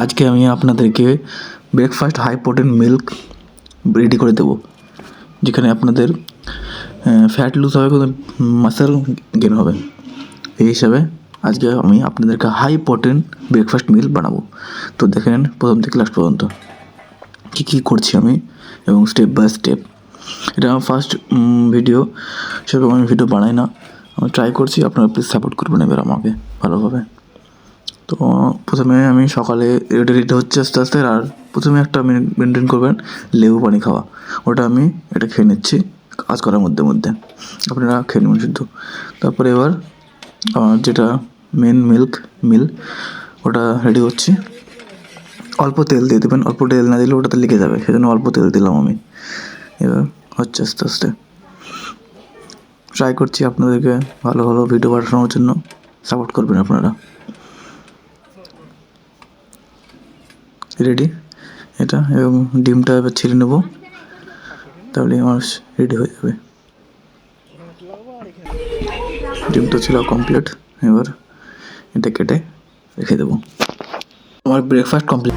আজকে আমি আপনাদেরকে breakfast high protein milk ready করে দেবো, যেখানে আপনাদের ফ্যাট লুজ হবে, কিন্তু মাসেল গেন হবে। এই হিসাবে আজকে আমি আপনাদেরকে হাই প্রোটিন ব্রেকফাস্ট মিল বানাবো। তো দেখে নেন প্রথম থেকে লাস্ট পর্যন্ত কী কী করছি আমি, এবং স্টেপ বাই স্টেপ। এটা আমার ফার্স্ট ভিডিও, সেরকম আমি ভিডিও বানাই না, আমি ট্রাই করছি। আপনারা প্লিজ সাপোর্ট করবেন এবার আমাকে ভালোভাবে। তো প্রথমে আমি সকালে এটা হচ্ছে আস্তে আস্তে। আর প্রথমে একটা মেনটেন করবেন লেবু পানি খাওয়া, ওটা আমি এটা খেয়ে নিচ্ছি কাজ করার মধ্যে মধ্যে, আপনারা খেয়ে নেবেন শুদ্ধ। তারপরে এবার যেটা মেন মিল ওটা রেডি করছি। অল্প তেল দিয়ে দেবেন, অল্প তেল না দিলে ওটাতে লেগে যাবে, সেজন্য অল্প তেল দিলাম আমি। এবার হচ্ছে আস্তে আস্তে ট্রাই করছি আপনাদেরকে ভালো ভালো ভিডিও পাঠানোর জন্য, সাপোর্ট করবেন আপনারা। রেডি এটা, এবং ডিমটা এবার ছেড়ে নেবো, তাহলে আমার রেডি হয়ে যাবে। ডিমটা ছিল কমপ্লিট, এবার এটা কেটে রেখে দেবো। আমার ব্রেকফাস্ট কমপ্লিট।